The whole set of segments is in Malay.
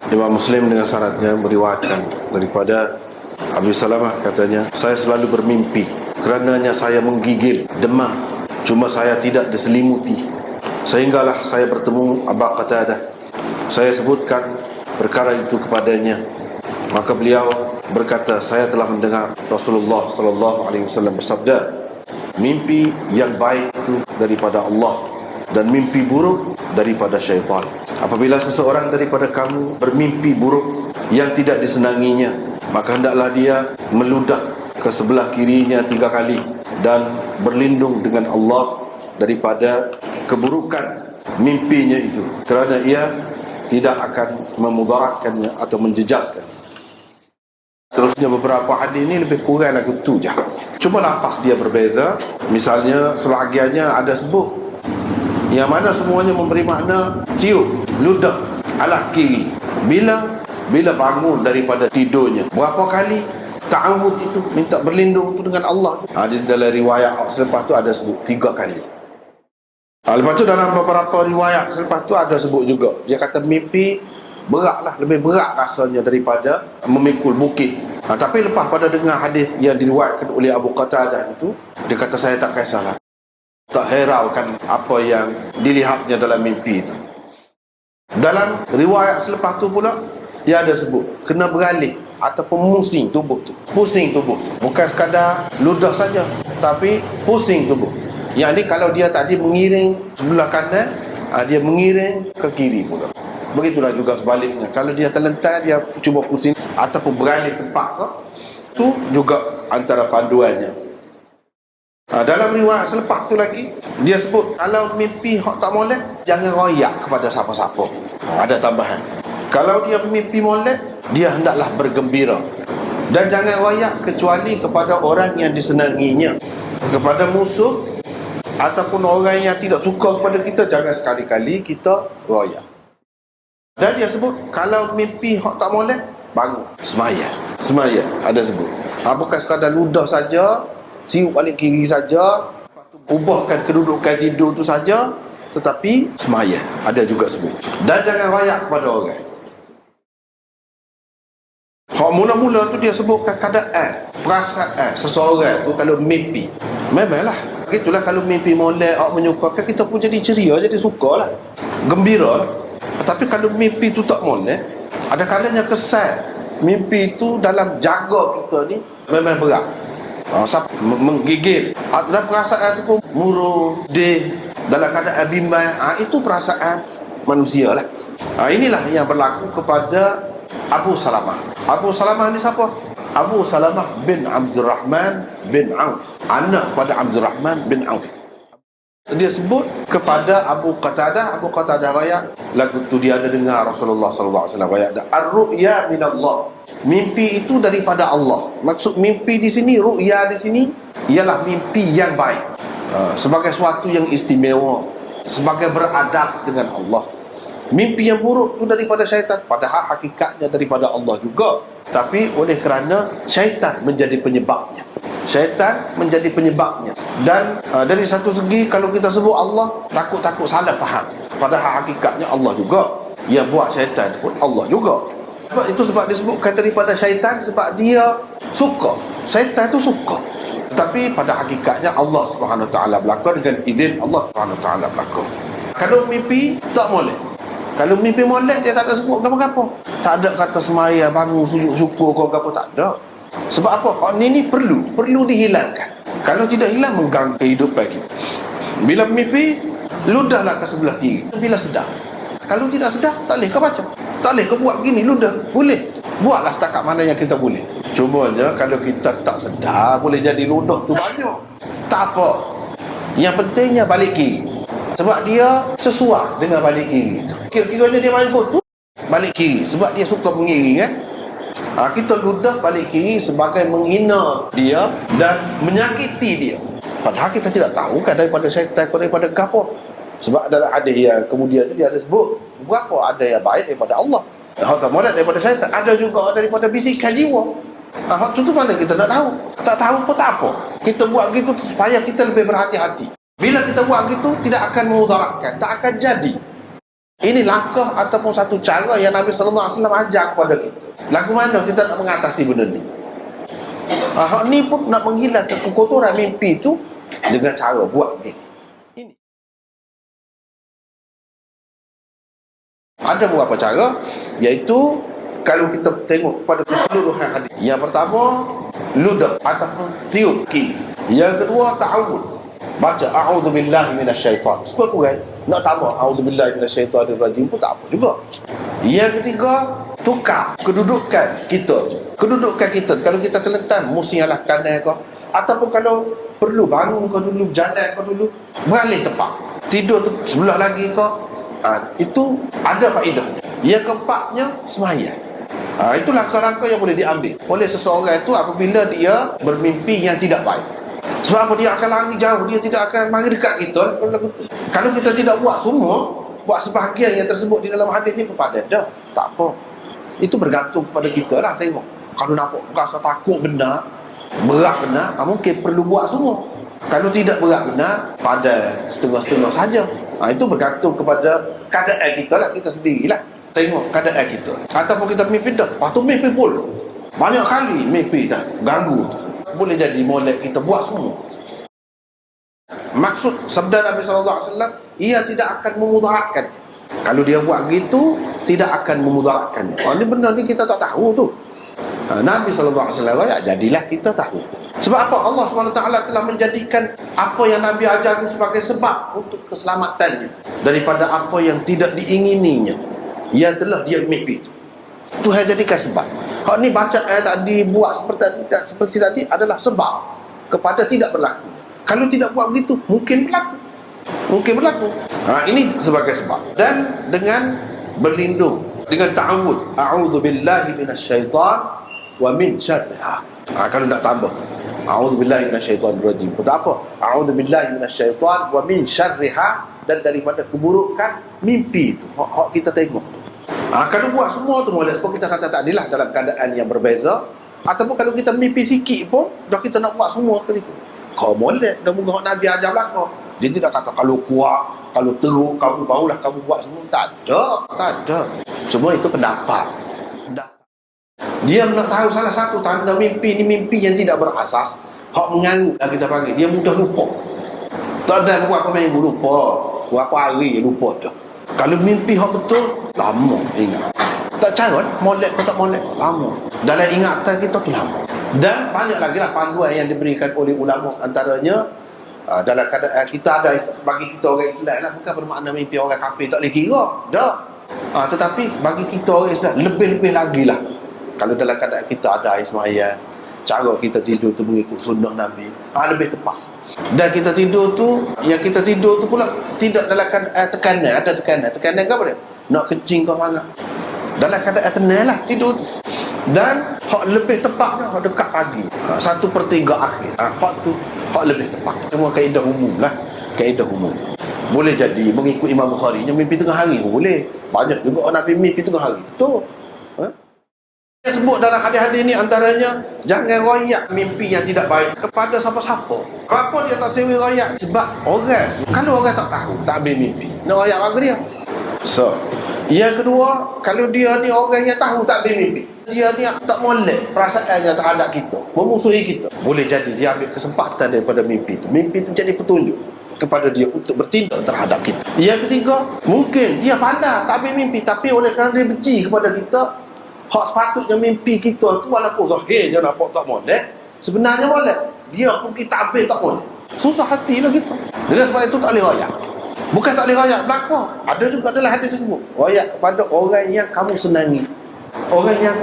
Imam Muslim dengan sanadnya meriwayatkan daripada Abi Salamah, katanya, saya selalu bermimpi, kerananya saya menggigil, demam, cuma saya tidak diselimuti. Sehinggalah saya bertemu Abu Qatadah. Saya sebutkan perkara itu kepadanya, maka beliau berkata, saya telah mendengar Rasulullah SAW bersabda, mimpi yang baik itu daripada Allah dan mimpi buruk daripada syaitan. Apabila seseorang daripada kamu bermimpi buruk yang tidak disenanginya, maka hendaklah dia meludah ke sebelah kirinya 3 kali dan berlindung dengan Allah daripada keburukan mimpinya itu, kerana ia tidak akan memudaratkannya atau menjejaskan. Seterusnya beberapa hadis ini lebih kurang lagu tu je, cuma lafaz dia berbeza. Misalnya sebahagiannya ada sebut yang mana semuanya memberi makna cium, ludah, alah kiri. Bila bangun daripada tidurnya, berapa kali ta'awud itu, minta berlindung itu dengan Allah. Hadis dalam riwayat selepas tu ada sebut 3 kali. Lepas tu dalam beberapa riwayat selepas tu ada sebut juga, dia kata mimpi beratlah, lebih berat rasanya daripada memikul bukit. Tapi lepas pada dengar hadis yang diriwayatkan oleh Abu Qatadah itu, dia kata saya tak kisahlah, tak hiraukan apa yang dilihatnya dalam mimpi itu. Dalam riwayat selepas tu pula, dia ada sebut kena beralih ataupun pusing tubuh tu. Pusing tubuh, bukan sekadar ludah saja, tapi pusing tubuh. Yang ni kalau dia tadi mengiring sebelah kanan, dia mengiring ke kiri pula. Begitulah juga sebaliknya, kalau dia terlentar, dia cuba pusing ataupun beralih tempat ke, tu juga antara panduannya. Dalam riwayat selepas tu lagi, dia sebut kalau mimpi hak tak molek, jangan royak kepada siapa-siapa. Ada tambahan, kalau dia mimpi molek, dia hendaklah bergembira, dan jangan royak kecuali kepada orang yang disenanginya. Kepada musuh ataupun orang yang tidak suka kepada kita, jangan sekali-kali kita royak. Dan dia sebut kalau mimpi hak tak molek, bangun, semaya ada sebut. Bukan sekadar ludah saja, siup balik kiri saja, ubahkan kedudukan tidur tu saja, tetapi semaya ada juga sebut. Dan jangan royak kepada orang. Hak mula-mula tu dia sebutkan keadaan, perasaan seseorang tu kalau mimpi. Memanglah gitulah, kalau mimpi molek, awak menyukakan, kita pun jadi ceria, jadi sukalah, gembira lah. Tapi kalau mimpi tu tak molek, ada kalanya kesan mimpi tu dalam jaga kita ni memang berat. Menggigil, dan perasaan tu pun murung, dalam keadaan bimbang. Itu perasaan manusia lah. Inilah yang berlaku kepada Abu Salamah. Abu Salamah ni siapa? Abu Salamah bin Abdurrahman bin Auf, anak pada Abdurrahman bin Auf. Dia sebut kepada Abu Qatadah. Abu Qatadah rakyat lagu tu dia ada dengar Rasulullah SAW rakyat ada ar-ru'ya minallah, mimpi itu daripada Allah. Maksud mimpi di sini, ru'ya di sini, ialah mimpi yang baik, sebagai sesuatu yang istimewa, sebagai beradab dengan Allah. Mimpi yang buruk itu daripada syaitan, padahal hakikatnya daripada Allah juga, tapi oleh kerana syaitan menjadi penyebabnya. Dan dari satu segi, kalau kita sebut Allah, takut salah faham, padahal hakikatnya Allah juga. Yang buat syaitan pun Allah juga. Sebab disebutkan daripada syaitan, sebab dia suka, syaitan tu suka, tetapi pada hakikatnya Allah SWT berlaku dengan izin Allah SWT berlaku. Kalau mimpi tak boleh. Kalau mimpi molek, dia tak ada sebut apa-apa. Tak ada kata semaya, bangun, sujud syukur kau apa, tak ada. Sebab apa? Ini perlu dihilangkan. Kalau tidak hilang, mengganggu kehidupan kita. Bila mimpi, ludahlah ke sebelah kiri bila sedar. Kalau tidak sedar, tak boleh ke baca, tak boleh ke buat gini, ludah. Boleh, buatlah setakat mana yang kita boleh. Cumanya kalau kita tak sedar, boleh jadi ludah tu banyak. Tak apa, yang pentingnya balik kiri, sebab dia sesuai dengan balik kiri. Kira-kiranya dia main tu balik kiri, sebab dia suka mengiring kan. Kita ludah balik kiri sebagai menghina dia dan menyakiti dia, padahal kita tidak tahu kan daripada syaitan atau daripada apa. Sebab dalam hadis yang kemudian tu dia ada sebut berapa ada yang baik daripada Allah, tak molek daripada syaitan, ada juga daripada bisikan jiwa. Hak tu mana kita nak tahu? Tak tahu pun tak apa, kita buat gitu supaya kita lebih berhati-hati. Bila kita buat gitu, tidak akan memudaratkan, tak akan jadi. Ini langkah ataupun satu cara yang Nabi SAW ajar kepada kita. Lagu mana kita nak mengatasi benda ni? Hak ni pun nak menghilangkan kekotoran mimpi tu dengan cara buat ni. Ini ada beberapa cara, iaitu kalau kita tengok pada keseluruhan hadis. Yang pertama, ludah ataupun tiup ki. Yang kedua, ta'awud. Baca a'udzubillahi minasyaitan. Sekurang-kurang nak tambah a'udzubillahi minasyaitanir rajim pun tak apa juga. Yang ketiga, tukar kedudukan kita. Kedudukan kita kalau kita terletak mesti alah kanan ke, ataupun kalau perlu bangun ke dulu, berjalan ke dulu, beralih tempat. Tidur tu sebelah lagi ke, itu ada faedahnya. Yang keempatnya, sembahyang. Itu langkah-langkah yang boleh diambil oleh seseorang itu apabila dia bermimpi yang tidak baik. Sebab apa? Dia akan lari jauh, dia tidak akan mari dekat kita. Kalau kita tidak buat semua, buat sebahagian yang tersebut di dalam hadis ni, kepada dah tak apa. Itu bergantung kepada kita lah. Tengok, kalau nampak rasa takut benar, berat benar, mungkin perlu buat semua. Kalau tidak berat benar, pada setengah-setengah saja. Itu bergantung kepada keadaan kita lah, kita sendirilah. Tengok keadaan kita. Ataupun kita mimpi dah, lepas tu mimpi pun banyak kali mimpi dah, ganggu tu. Boleh jadi molek kita buat semua. Maksud sabda Nabi SAW, ia tidak akan memudaratkan. Kalau dia buat gitu, tidak akan memudaratkan. Ini benda ni kita tak tahu tu. Nabi SAW, ya jadilah kita tahu. Sebab apa? Allah SWT telah menjadikan apa yang Nabi ajar sebagai sebab untuk keselamatannya daripada apa yang tidak diingininya, yang telah dia mimpi itu. Tuhan jadikan sebab. Hak ni baca ayat tadi, buat seperti tadi adalah sebab kepada tidak berlaku. Kalau tidak buat begitu, mungkin berlaku. Mungkin berlaku. Ini sebagai sebab. Dan dengan berlindung, dengan ta'awud, a'udzubillahi minasyaitan wa min syarriha. Kalau nak tambah, a'udzubillahi minasyaitanir rajim. Tak apa? A'udzubillahi minasyaitan wa min syarriha, dan daripada keburukan mimpi itu. Hak kita tengok tu. Kalau buat semua tu, walaupun kita kata tak adalah dalam keadaan yang berbeza, ataupun kalau kita mimpi sikit pun dah kita nak buat semua kali tu, kau molek dah muka Nabi ajar belaka. Dia tidak kata kalau kuat, kalau teruk, kamu barulah kamu buat semua. Tak ada. Cuma itu pendapat. Dia nak tahu salah satu tanda mimpi ni mimpi yang tidak berasas. Hak mengangguk lah kita panggil, dia mudah lupa. Tak ada berapa minggu lupa, berapa hari lupa dah. Kalau mimpi hak betul, lama ingat. Tak carut, molek atau tak molek, lama. Dalam ingatan kita tu lama. Dan banyak lagi lah panduan yang diberikan oleh ulama. Antaranya, dalam keadaan kita ada, bagi kita orang Islam lah, bukan bermakna mimpi orang kafir tak boleh kira. Tak. Tetapi bagi kita orang Islam, lebih-lebih lagi lah. Kalau dalam keadaan kita ada ismaiyah, cara kita tidur tu mengikut sunnah Nabi, lebih tepat. Dan kita tidur tu, yang kita tidur tu pula tidak dalam keadaan tekanan. Ada tekanan ke apa dia? Nak kencing ke mana? Dalam keadaan tenang lah tidur tu. Dan hak lebih tepatnya hak dekat pagi, 1/3 akhir. Hak tu hak lebih tepat. Semua kaedah umum lah. Kaedah umum. Boleh jadi mengikut Imam Bukhari yang mimpi tengah hari pun boleh. Banyak juga orang mimpi tengah hari. Betul. Dia sebut dalam hadis-hadis ni antaranya, jangan royak mimpi yang tidak baik kepada siapa-siapa. Kenapa dia tak sewi royak? Sebab orang, kalau orang tak tahu, tak ambil mimpi, nak royak bagi dia. So, yang kedua, kalau dia ni orang yang tahu tak ambil mimpi, dia ni tak molek perasaannya terhadap kita, memusuhi kita, boleh jadi dia ambil kesempatan daripada mimpi itu. Mimpi itu jadi petunjuk kepada dia untuk bertindak terhadap kita. Yang ketiga, mungkin dia pandai tak ambil mimpi, tapi oleh kerana dia benci kepada kita, hak sepatutnya mimpi kita tu walaupun zahir dia nampak tak molek, sebenarnya molek, dia pun kita ambil tak molek. Susah hati lah kita. Jadi sebab itu tak boleh royak. Bukan tak boleh royak, belakang ada juga dalam hadis tersebut, royak kepada orang yang kamu senangi, orang yang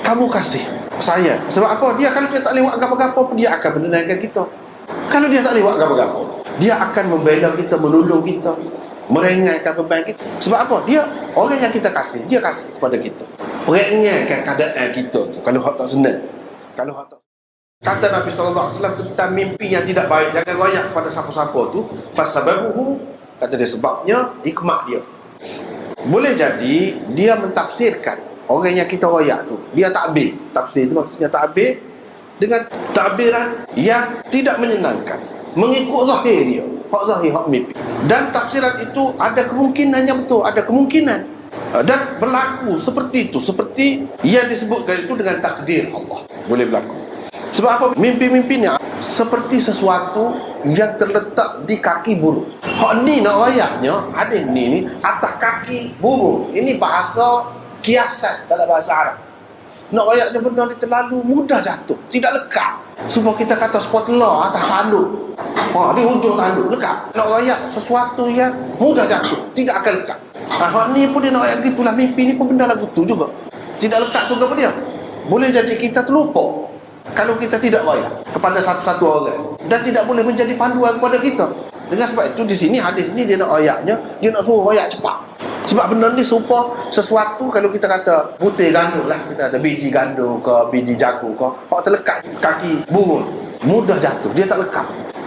kamu kasih sayang. Sebab apa? Dia kalau dia tak lewat apa-apa pun, dia akan menenangkan kita. Kalau dia tak lewat apa-apa, dia akan membela kita, menolong kita, meringankan beban kita. Sebab apa? Dia orang yang kita kasih, dia kasih kepada kita, meringankan keadaan kita tu. Kalau hak tak senang, kalau hak tak, kata Nabi SAW tentang mimpi yang tidak baik, jangan royak kepada siapa-siapa tu. Fasababuhu, kata dia sebabnya hikmah dia. Boleh jadi dia mentafsirkan orang yang kita royak tu, dia takbir. Tafsir tu maksudnya takbir dengan takbiran yang tidak menyenangkan, mengikut zahir dia. hak zahir, hak mimpi. Dan tafsiran itu ada kemungkinan yang betul, ada kemungkinan. Dan berlaku seperti itu, seperti yang disebutkan itu dengan takdir Allah. Boleh berlaku. Sebab apa? Mimpi-mimpi ni seperti sesuatu yang terletak di kaki burung. Hak ni nak wayaknya, hadis ni atas kaki burung. Ini bahasa kiasan dalam bahasa Arab. Nak wayaknya benda ni terlalu mudah jatuh, tidak lekat. Supaya kita kata spotlah atas tanduk. Di hujung tanduk, lekat. Nak wayak sesuatu yang mudah jatuh, tidak akan lekat. Hak ni pun dia nak wayak gitulah. Mimpi ni pun benda lagu tu juga. Tidak lekat tu kepada dia. Boleh jadi kita terlupa kalau kita tidak wayak kepada satu-satu orang, dan tidak boleh menjadi panduan kepada kita. Dengan sebab itu di sini hadis ni dia nak wayaknya, dia nak suruh wayak cepat. Sebab benda ni serupa sesuatu, kalau kita kata butir gandum lah, kita kata biji gandum ke biji jagung ke, hak terlekat kaki burung, mudah jatuh, dia tak lekat.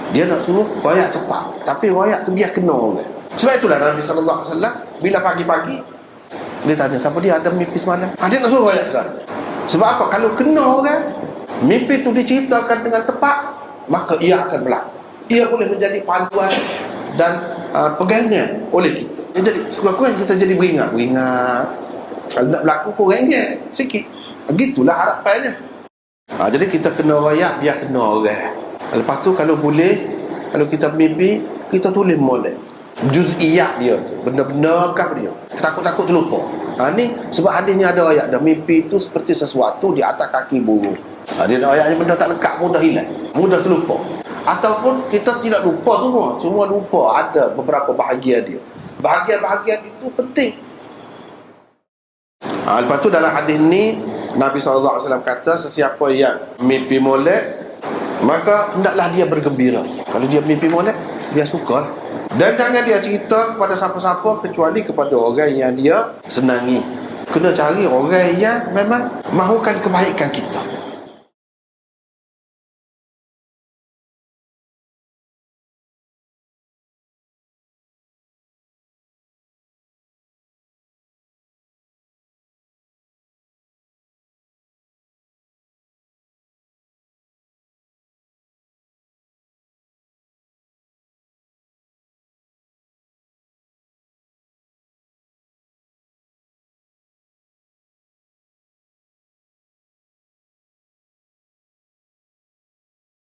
Dia nak suruh wayak cepat, tapi wayak tu biar kena orang. Sebab itulah Nabi SAW bila pagi-pagi dia tanya, siapa dia ada mimpi semalam? Dia nak suruh wayak sekarang. Sebab apa? Kalau kena orang, mimpi tu diceritakan dengan tepat, maka ia akan berlaku. Ia boleh menjadi panduan dan pegangan oleh kita. Jadi sekurang-kurangnya kita jadi beringat. Kalau nak berlaku kurang ingat sikit. Begitulah harapannya. Jadi kita kena wayak biar kena orang. Lepas tu kalau boleh, kalau kita mimpi, kita tulis molek juz'iyat dia tu, benda-benda kah dia, takut-takut terlupa. Ni sebab hadis ni ada ayat dah, mimpi itu seperti sesuatu di atas kaki burung. Dia nak ayatnya benda tak lekat, mudah hilang, mudah terlupa. Ataupun kita tidak lupa semua, cuma lupa ada beberapa bahagian dia. Bahagian-bahagian itu penting. Lepas tu dalam hadis ni Nabi SAW kata, sesiapa yang mimpi molek, maka hendaklah dia bergembira. Kalau dia mimpi molek, dia suka. Dan jangan dia cerita kepada siapa-siapa kecuali kepada orang yang dia senangi. Kena cari orang yang memang mahukan kebaikan kita.